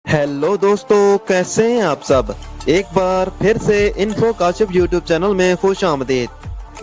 Hello दोस्तों, कैसे हैं आप सब। एक बार फिर से इन्फो काशिफ यूट्यूब चैनल में खुश आमदीद।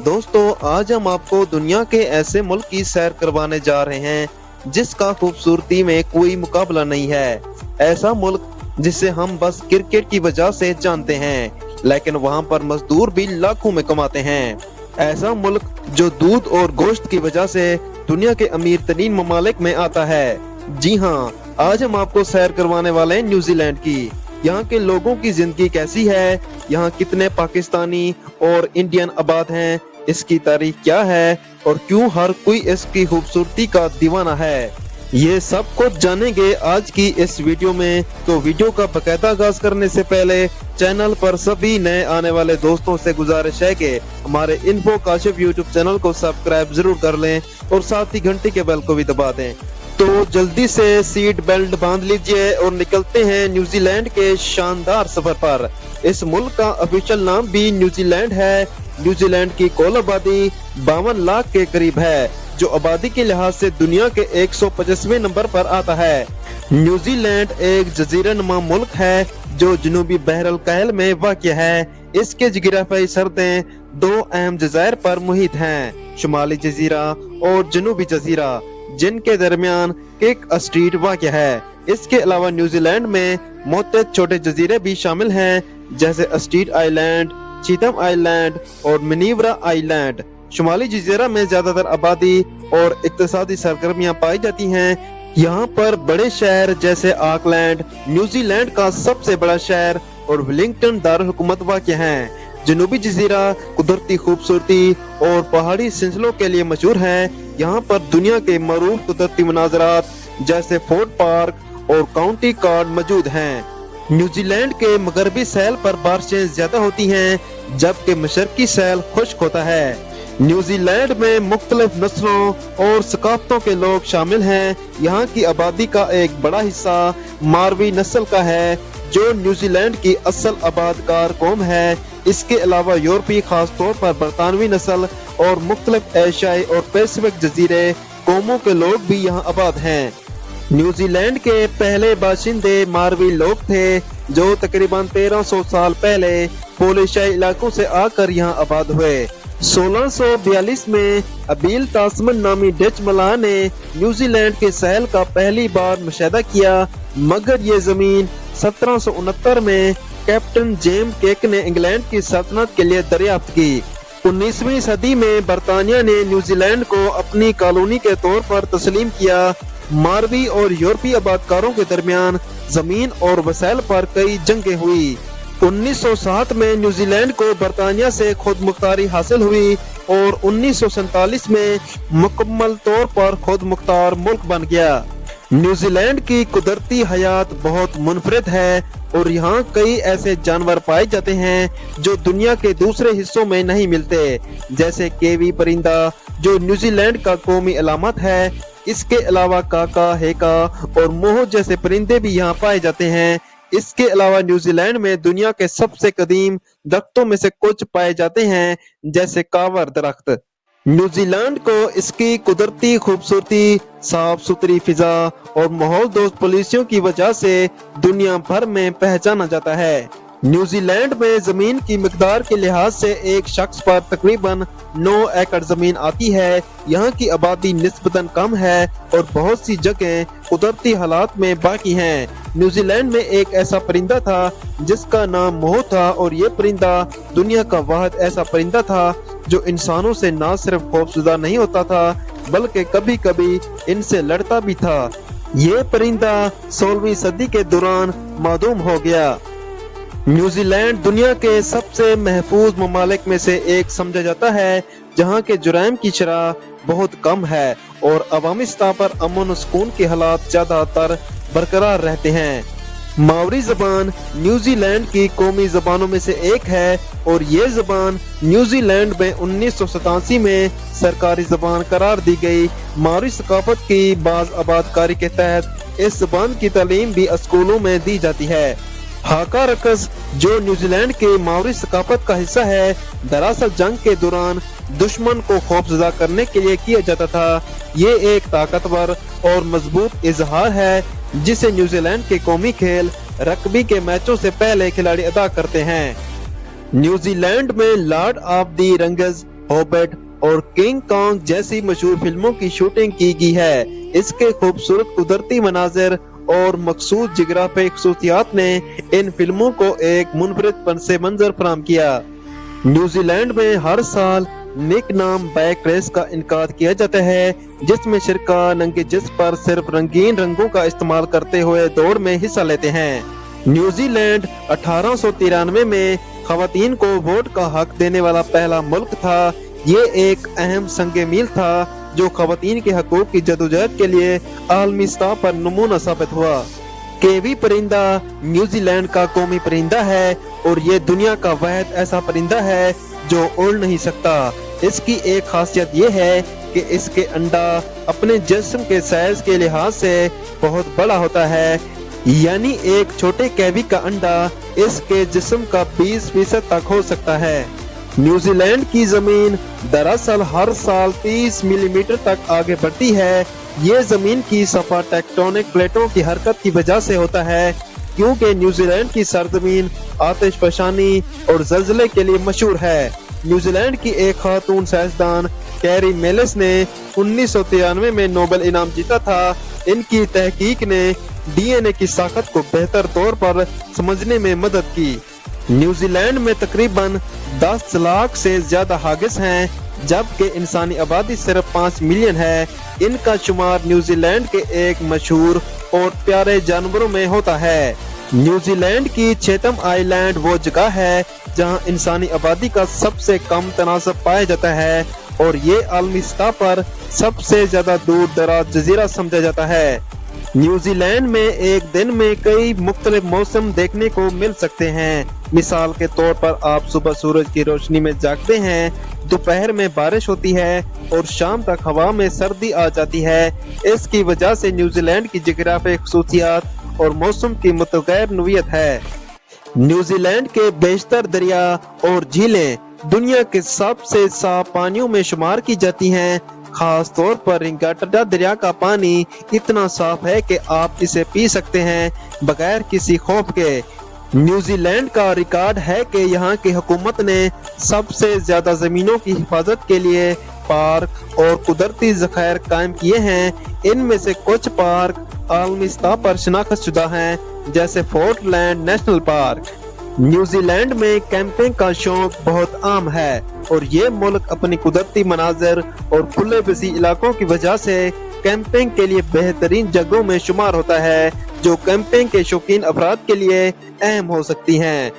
दोस्तों, आज हम आपको दुनिया के ऐसे मुल्क की सैर करवाने जा रहे हैं जिसका खूबसूरती में कोई मुकाबला नहीं है। ऐसा मुल्क जिसे हम बस क्रिकेट की वजह से जानते हैं, लेकिन वहाँ पर मजदूर भी लाखों में कमाते हैं। ऐसा मुल्क जो दूध और गोश्त की वजह से दुनिया के अमीर तरीन ममालिक में आता है। जी हाँ, आज हम आपको सैर करवाने वाले हैं न्यूजीलैंड की। यहाँ के लोगों की जिंदगी कैसी है, यहाँ कितने पाकिस्तानी और इंडियन आबाद हैं, इसकी तारीख क्या है और क्यों हर कोई इसकी खूबसूरती का दीवाना है, ये सब कुछ जानेंगे आज की इस वीडियो में। तो वीडियो का बकायदा आगाज करने से पहले चैनल पर सभी नए आने वाले दोस्तों से गुजारिश है कि हमारे इन्फो काशिफ यूट्यूब चैनल को सब्सक्राइब जरूर कर लें और साथ ही घंटी के बेल को भी दबा दें। तो जल्दी से सीट बेल्ट बांध लीजिए और निकलते हैं न्यूजीलैंड के शानदार सफर पर। इस मुल्क का ऑफिशियल नाम भी न्यूजीलैंड है। न्यूजीलैंड की कुल आबादी 52 लाख के करीब है, जो आबादी के लिहाज से दुनिया के 150वें नंबर पर आता है। न्यूजीलैंड एक जजीरानुमा मुल्क है जो जनूबी बहरल कहल में वाक़ है। इसके जगराफियाई सरहदें दो अहम जज़ायर पर मुहित हैं, शुमाली जजीरा और जनूबी जजीरा, जिनके दरमियान किक स्ट्रीट वाक़ है। इसके अलावा न्यूजीलैंड में मुतअद्दिद छोटे जजीरे भी शामिल हैं, जैसे स्ट्रीट आइलैंड, चीथम आइलैंड और मिनीवरा आइलैंड। शुमाली जजीरा में ज्यादातर आबादी और इक्तिसादी सरगर्मियां पाई जाती हैं। यहाँ पर बड़े शहर जैसे ऑकलैंड न्यूजीलैंड का सबसे बड़ा शहर और वेलिंगटन दारुल हुकूमत वाक़ हैं। जनूबी जजीरा कुदरती खूबसूरती और पहाड़ी सिलसिलों के लिए मशहूर है। यहाँ पर दुनिया के मरूफ कुदरती मनाजरात जैसे फोर्ट पार्क और काउंटी कार्ड मौजूद हैं। न्यूजीलैंड के मगरबी सैल पर बारिशें ज्यादा होती हैं, जबकि मशरकी सैल खुश्क होता है। न्यूजीलैंड में मुख्तलिफ नस्लों और सकाफतों के लोग शामिल हैं। यहाँ की आबादी का एक बड़ा हिस्सा मारवी नस्ल का है, जो न्यूजीलैंड की असल आबादकार कौम है। इसके अलावा यूरोपी, खास तौर पर बरतानवी नस्ल और मुख्तलिफ एशियाई और पैसिफिक जजीरे कौमों के लोग भी यहाँ आबाद हैं। न्यूजीलैंड के पहले बाशिंदे मारवी लोग थे, जो तकरीबन 1300 साल पहले पोलिशियाई इलाकों से आकर यहाँ आबाद हुए। 1642 में अबील तास्मन नामी डच मलाह ने न्यूजीलैंड के सहल का पहली बार मुशाहिदा किया, मगर ये जमीन 1769 में कैप्टन जेम्स केक ने इंग्लैंड की सल्तनत के लिए दरियाफ्त की। 19वीं सदी में बरतानिया ने न्यूजीलैंड को अपनी कॉलोनी के तौर पर तस्लीम किया। मारवी और यूरोपी आबादकारों के दरमियान जमीन और वसाइल पर कई जंगें हुई। 1907 में न्यूजीलैंड को बरतानिया से खुद मुख्तारी हासिल हुई और 1947 में मुकम्मल तौर पर खुद मुख्तार मुल्क बन गया। न्यूजीलैंड की कुदरती हयात बहुत मुनफरिद है और यहाँ कई ऐसे जानवर पाए जाते हैं जो दुनिया के दूसरे हिस्सों में नहीं मिलते, जैसे केवी परिंदा, जो न्यूजीलैंड का कौमी अलामत है। इसके अलावा काका, हेका और मोह जैसे परिंदे भी यहाँ पाए जाते हैं। इसके अलावा न्यूजीलैंड में दुनिया के सबसे कदीम दरख्तों में से कुछ पाए जाते हैं, जैसे कावर दरख्त। न्यूजीलैंड को इसकी कुदरती खूबसूरती, साफ सुथरी फिजा और माहौल दोस्त पॉलिसियों की वजह से दुनिया भर में पहचाना जाता है। न्यूजीलैंड में जमीन की मिकदार के लिहाज से एक शख्स पर तकरीबन 9 एकड़ जमीन आती है। यहाँ की आबादी निस्बतन कम है और बहुत सी जगह कुदरती हालात में बाकी हैं। न्यूजीलैंड में एक ऐसा परिंदा था जिसका नाम मोह था, और ये परिंदा दुनिया का वाहिद ऐसा परिंदा था जो इंसानों से न सिर्फ खौफजदा नहीं होता था, बल्कि कभी कभी इनसे लड़ता भी था। ये परिंदा 16वीं सदी के दौरान मादूम हो गया। न्यूजीलैंड दुनिया के सबसे महफूज ममालिक में से एक समझा जाता है, जहाँ के जुराइम की शरह बहुत कम है और अवामी सतह पर अमन और सुकून के हालात ज्यादातर बरकरार रहते हैं। मावरी जबान न्यूजीलैंड की कौमी जबानों में से एक है और ये जबान न्यूजीलैंड में 1987 में सरकारी जबान करार दी गई। मावरी सकाफत की बाज आबादकारी के तहत इस जबान की तालीम भी स्कूलों में दी जाती है। हाका रकस, जो न्यूजीलैंड के मावरी सकाफत का हिस्सा है, दरअसल जंग के दौरान दुश्मन को खौफजदा करने के लिए किया जाता था। ये एक ताकतवर और मजबूत इजहार है जिसे न्यूजीलैंड के कौमी खेल रग्बी के मैचों से पहले खिलाड़ी अदा करते हैं। न्यूजीलैंड में Lord of the rings, hobbit और किंग कॉन्ग जैसी मशहूर फिल्मों की शूटिंग की गई है। इसके खूबसूरत कुदरती मनाजिर और मखसूस जिग्राफिक खसूसियात ने इन फिल्मों को एक मुनफरिद पस मंजर फराहम किया। न्यूजीलैंड में हर साल निक नाम बाइक रेस का इनकाद किया जाता है, जिसमें शिरका नंगे जिस्म पर सिर्फ रंगीन रंगों का इस्तेमाल करते हुए दौड़ में हिस्सा लेते हैं। न्यूजीलैंड 1893 में खवातीन को वोट का हक देने वाला पहला मुल्क था। ये एक अहम संग मील था जो खवातीन के हकूक की जदोजहद के लिए आलमी सतह पर नमूना साबित हुआ। केवी परिंदा न्यूजीलैंड का कौमी परिंदा है और ये दुनिया का वाहिद ऐसा परिंदा है जो उड़ नहीं सकता। इसकी एक खासियत ये है कि इसके अंडा अपने जिस्म के साइज के लिहाज से बहुत बड़ा होता है, यानी एक छोटे केवी का अंडा इसके जिस्म का 20% तक हो सकता है। न्यूजीलैंड की जमीन दरअसल हर साल 30 मिलीमीटर तक आगे बढ़ती है। ये जमीन की सफा टेक्टोनिक प्लेटों की हरकत की वजह से होता है, क्योंकि न्यूजीलैंड की सरजमीन आतिशफशानी और जल्जले के लिए मशहूर है। न्यूजीलैंड की एक खातून साइंसदान कैरी मेलिस ने 1993 में नोबेल इनाम जीता था। इनकी तहकीक ने डीएनए की साखत को बेहतर तौर पर समझने में मदद की। न्यूजीलैंड में तकरीबन 10 लाख से ज्यादा हागिस हैं, जबकि इंसानी आबादी सिर्फ 5 मिलियन है। इनका शुमार न्यूजीलैंड के एक मशहूर और प्यारे जानवरों में होता है। न्यूजीलैंड की चैथम आइलैंड वो जगह है जहां इंसानी आबादी का सबसे कम तनासब पाया जाता है और ये आलमी सतह पर सबसे ज्यादा दूर दराज जजीरा समझा जाता है। न्यूजीलैंड में एक दिन में कई मुख्तलिफ मौसम देखने को मिल सकते हैं। मिसाल के तौर पर आप सुबह सूरज की रोशनी में जागते हैं, दोपहर में बारिश होती है और शाम तक हवा में सर्दी आ जाती है। इसकी वजह से न्यूजीलैंड की जिग्राफिक खसूसियात और मौसम की मुतगैर नोयत है। न्यूजीलैंड के बेशतर दरिया और झीलें दुनिया के सबसे साफ पानियों में शुमार की जाती हैं। खास तौर पर रिंगाटडा दरिया का पानी इतना साफ है कि आप इसे पी सकते हैं बगैर किसी खौफ के। न्यूजीलैंड का रिकॉर्ड है कि यहाँ की हुकूमत ने सबसे ज्यादा जमीनों की हिफाजत के लिए पार्क और कुदरती ज़खायर कायम किए हैं। इनमें से कुछ पार्क आलमी सतह पर शनाख्त शुदा हैं, जैसे फोर्टलैंड नेशनल पार्क। न्यूजीलैंड में कैंपिंग का शौक बहुत आम है और ये मुल्क अपनी कुदरती मनाजिर और खुले वसी इलाकों की वजह से कैंपिंग के लिए बेहतरीन जगहों में शुमार होता है, जो कैंपिंग के शौकीन अफराद के लिए अहम हो सकती हैं।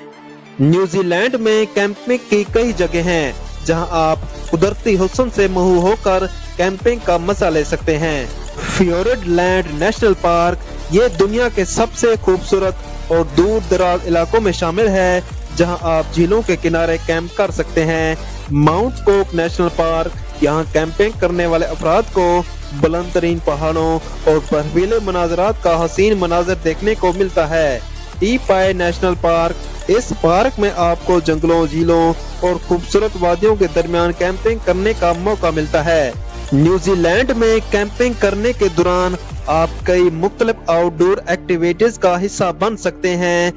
न्यूजीलैंड में कैंपिंग की कई जगह हैं जहां आप कुदरती हुस्न से महू होकर कैंपिंग का मजा ले सकते हैं। फियोर्डलैंड नेशनल पार्क ये दुनिया के सबसे खूबसूरत और दूर दराज इलाकों में शामिल है, जहां आप झीलों के किनारे कैंप कर सकते हैं। माउंट कोक नेशनल पार्क यहाँ कैंपिंग करने वाले अफराद को बुलंद तरीन पहाड़ों और बर्फीले मनाजरात का हसीन मनाजर देखने को मिलता है। टी पाई नेशनल पार्क इस पार्क में आपको जंगलों, झीलों और खूबसूरत वादियों के दरमियान कैंपिंग करने का मौका मिलता है। न्यूजीलैंड में कैंपिंग करने के दौरान आप कई मुख्तलिफ आउटडोर एक्टिविटीज का हिस्सा बन सकते हैं।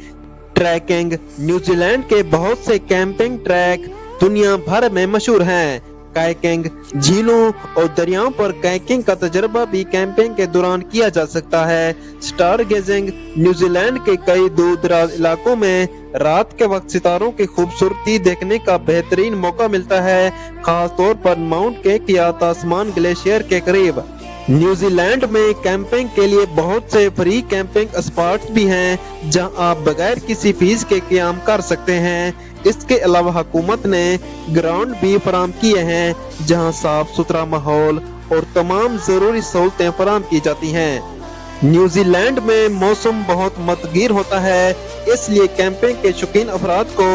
ट्रैकिंग न्यूजीलैंड के बहुत से कैंपिंग ट्रैक दुनिया भर में मशहूर हैं। कायाकिंग झीलों और दरियाओं पर कायाकिंग का तजर्बा भी कैंपिंग के दौरान किया जा सकता है। स्टार गेजिंग न्यूजीलैंड के कई दूर दराज इलाकों में रात के वक्त सितारों की खूबसूरती देखने का बेहतरीन मौका मिलता है, खास तौर पर माउंट केक या तासमान ग्लेशियर के करीब। न्यूजीलैंड में कैंपिंग के लिए बहुत से फ्री कैंपिंग स्पॉट्स भी हैं, जहां आप बगैर किसी फीस के क़याम कर सकते हैं। इसके अलावा हुकूमत ने ग्राउंड भी फराहम किए हैं, जहां साफ सुथरा माहौल और तमाम जरूरी सहूलतें फराहम की जाती हैं। न्यूजीलैंड में मौसम बहुत मतगीर होता है, इसलिए कैंपिंग के शौकीन अफराद को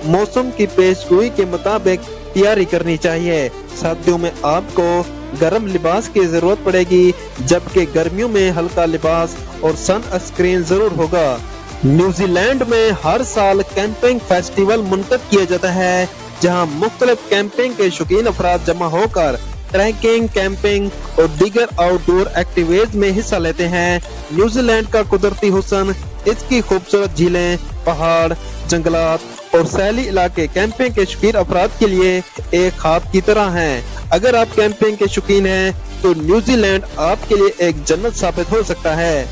मौसम की पेशगोई के मुताबिक तैयारी करनी चाहिए। सर्दियों में आपको गर्म लिबास की जरूरत पड़ेगी, जबकि गर्मियों में हल्का लिबास और सन स्क्रीन जरूर होगा। न्यूजीलैंड में हर साल कैंपिंग फेस्टिवल मुनक़द किया जाता है, जहां मुख्तलिफ कैंपिंग के शौकीन अफराद जमा होकर ट्रैकिंग, कैंपिंग और दीगर आउटडोर एक्टिविटीज में हिस्सा लेते हैं। न्यूजीलैंड का कुदरती हुस्न, इसकी खूबसूरत झीलें, पहाड़, जंगलात और सैली इलाके कैंपिंग के शौकीन अफराद के लिए एक ख्वाब की तरह हैं। अगर आप कैंपिंग के शौकीन हैं तो न्यूजीलैंड आपके लिए एक जन्नत साबित हो सकता है।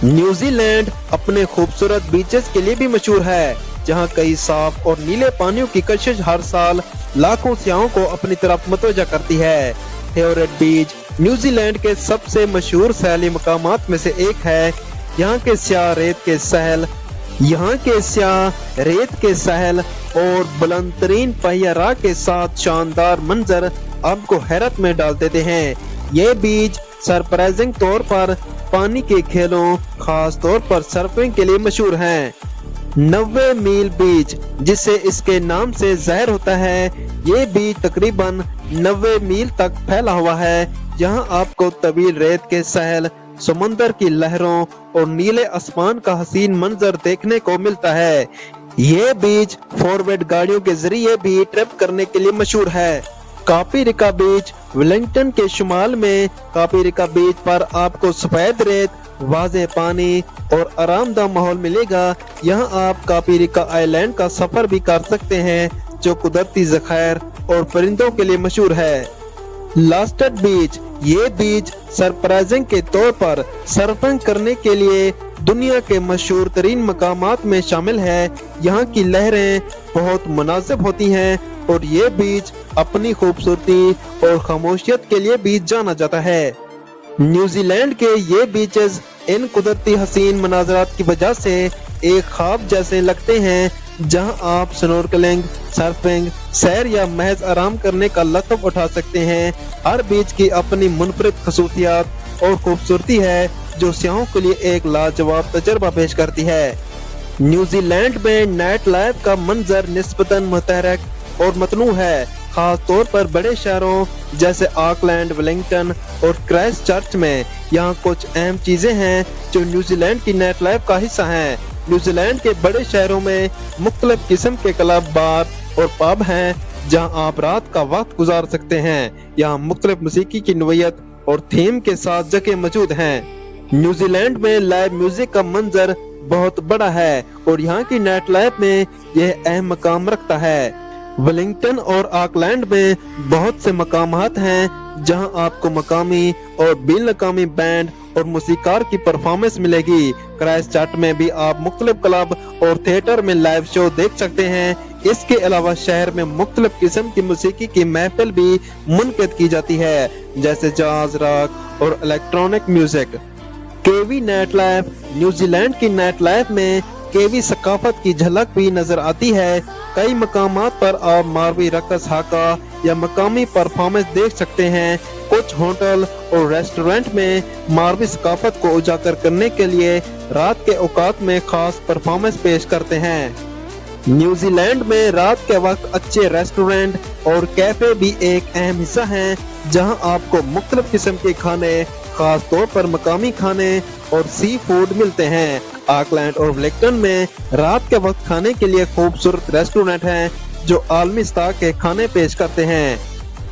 न्यूजीलैंड अपने खूबसूरत बीचेस के लिए भी मशहूर है, जहां कई साफ और नीले पानियों की कशिश हर साल लाखों सियाहों को अपनी तरफ मुतवज्जा करती है। फेवरेट बीच न्यूजीलैंड के सबसे मशहूर सैली मकामात में से एक है। यहाँ के स्याह रेत के सहल और बुलंद तरीन पहिया राह के साथ शानदार मंजर आपको हैरत में डाल देते हैं। ये बीच सरप्राइजिंग तौर पर पानी के खेलों, खास तौर पर सर्फिंग के लिए मशहूर हैं। 90 मील बीच, जिसे इसके नाम से जाहिर होता है, ये बीच तकरीबन 90 मील तक फैला हुआ है। यहाँ आपको तवील रेत के सहल, समुंदर की लहरों और नीले आसमान का हसीन मंजर देखने को मिलता है। ये बीच फॉरवर्ड गाड़ियों के जरिए भी ट्रिप करने के लिए मशहूर है। कापीरिका बीच वेलिंगटन के शुमाल में कापीरिका बीच पर आपको सफेद रेत, वाज़े पानी और आरामदाह माहौल मिलेगा। यहाँ आप कापीरिका आइलैंड का सफर भी कर सकते हैं, जो कुदरती ज़खायर और परिंदों के लिए मशहूर है। लास्टेड बीच, ये बीच सरप्राइजिंग के तौर पर सर्फिंग करने के लिए दुनिया के मशहूर तरीन मकामात में शामिल है। यहाँ की लहरें बहुत मुनासिब होती हैं और ये बीच अपनी खूबसूरती और खामोशियत के लिए भी जाना जाता है। न्यूजीलैंड के ये बीचेस इन कुदरती हसीन मनाज़रात की वजह से एक ख्वाब जैसे लगते हैं, जहां आप स्नॉर्कलिंग, सर्फिंग, सैर या महज आराम करने का लत्फ उठा सकते हैं। हर बीच की अपनी मुनफरिद खसूसियात और खूबसूरती है, जो सियाहों के लिए एक लाजवाब तजर्बा पेश करती है। न्यूजीलैंड में नाइट लाइफ का मंजर निस्बतन मुतहरक और मतनू है, खास तौर पर बड़े शहरों जैसे ऑकलैंड, वेलिंगटन और क्राइस्ट चर्च में। यहाँ कुछ अहम चीजें हैं जो न्यूजीलैंड की नाइट लाइफ का हिस्सा हैं। न्यूजीलैंड के बड़े शहरों में मुख्तलिफ किस्म के क्लब, बार और पब हैं, जहाँ आप रात का वक्त गुजार सकते हैं। यहाँ मुख्तलिफ मौसीकी की नोयत और थीम के साथ जगह मौजूद हैं। न्यूजीलैंड में लाइव म्यूजिक का मंजर बहुत बड़ा है और यहाँ की नाइट लाइफ में यह अहम मकाम रखता है। वेलिंगटन और ऑकलैंड में बहुत से मकामात हैं, जहां आपको मकामी और बिन अकामी बैंड और मूसीकार की परफॉर्मेंस मिलेगी। क्राइस्ट चर्च में भी आप मुख्तलिफ क्लब और थिएटर में लाइव शो देख सकते हैं। इसके अलावा शहर में मुख्तलिफ किस्म की मूसीकी की महफिल भी मुनक़िद की जाती है, जैसे जाज, रॉक और इलेक्ट्रॉनिक म्यूजिक। केवी नाइट लाइफ, न्यूजीलैंड की नाइट लाइफ में केवी सकाफत की झलक भी नजर आती है। कई मकामात पर आप मारवी रक़स, हाका या मकामी परफॉर्मेंस देख सकते हैं। कुछ होटल और रेस्टोरेंट में मारवी सकाफत को उजागर करने के लिए रात के औकात में खास परफॉर्मेंस पेश करते हैं। न्यूजीलैंड में रात के वक्त अच्छे रेस्टोरेंट और कैफे भी एक अहम हिस्सा हैं, जहां आपको मुख्तलिफ किस्म के खाने, खास तौर पर मकामी खाने और सी फूड मिलते हैं। ऑकलैंड और वेलिंगटन में रात के वक्त खाने के लिए खूबसूरत रेस्टोरेंट हैं, जो आलमी सतह के खाने पेश करते हैं।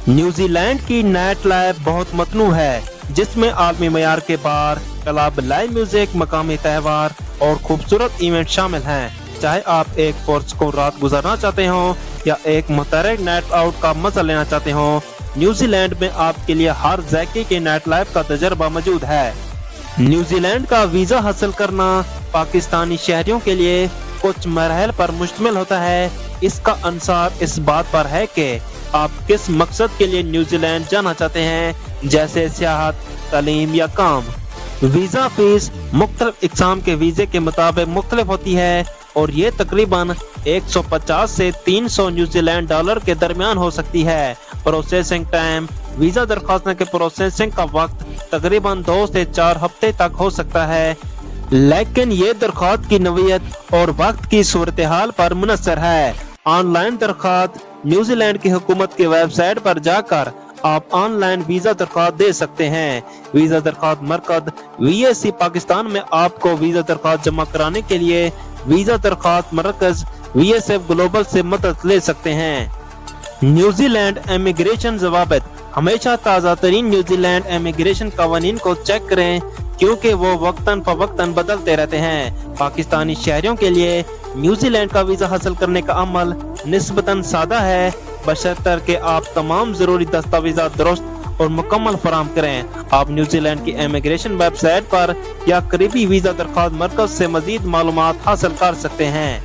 न्यूजीलैंड की नाइट लाइफ बहुत मतनू है, जिसमें आलमी मयार के बार, क्लब, लाइव म्यूजिक, मकामी त्योहार और खूबसूरत इवेंट शामिल हैं। चाहे आप एक पुरसुकून रात गुजारना चाहते हो या एक मुतहरक नाइट आउट का मजा लेना चाहते हो, न्यूजीलैंड में आपके लिए हर ज़ायके के नाइट लाइफ का तजर्बा मौजूद है। न्यूजीलैंड का वीजा हासिल करना पाकिस्तानी शहरियों के लिए कुछ मरहल पर मुश्तमिल होता है। इसका अंसार इस बात पर है कि आप किस मकसद के लिए न्यूजीलैंड जाना चाहते हैं, जैसे सियाहत, तालीम या काम। वीजा फीस मुख्तलिफ इक़साम के वीजे के मुताबिक मुख्तलिफ होती है और ये तकरीबन 150 से 300 न्यूजीलैंड डॉलर के दरमियान हो सकती है। प्रोसेसिंग टाइम, वीजा दरखास्तों के प्रोसेसिंग का वक्त तकरीबन 2 से 4 हफ्ते तक हो सकता है, लेकिन ये दरखास्त की नौयत और वक्त की सूरत हाल पर मुनहसर है। ऑनलाइन दरखास्त, न्यूजीलैंड की हुकूमत की वेबसाइट पर जाकर आप ऑनलाइन वीजा दरखास्त दे सकते हैं। वीजा दरखास्त मरकज VAC पाकिस्तान में आपको वीजा दरखास्त जमा कराने के लिए वीजा दरखास्त मरकज VSF ग्लोबल से मदद ले सकते हैं। न्यूजीलैंड इमिग्रेशन ज़वाबित, हमेशा ताज़ा तरीन न्यूजीलैंड इमिग्रेशन कवानीन को चेक करें क्योंकि वो वक्तन फवक्तन बदलते रहते हैं। पाकिस्तानी शहरियों के लिए न्यूजीलैंड का वीजा हासिल करने का अमल निस्बतन सादा है, बशर्ते कि आप तमाम जरूरी दस्तावेज़ात दुरुस्त और मुकम्मल फराहम करें। आप न्यूजीलैंड की इमिग्रेशन वेबसाइट पर या करीबी वीजा दरख्वास्त मरकज से मजीद मालूमात हासिल कर सकते हैं।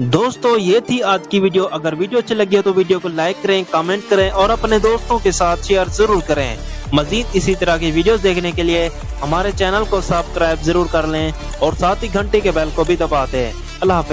दोस्तों ये थी आज की वीडियो। अगर वीडियो अच्छी लगी हो तो वीडियो को लाइक करें, कमेंट करें और अपने दोस्तों के साथ शेयर जरूर करें। मजीद इसी तरह की वीडियोस देखने के लिए हमारे चैनल को सब्सक्राइब जरूर कर लें और साथ ही घंटे के बेल को भी दबा दें। अल्लाह हाफ़िज़।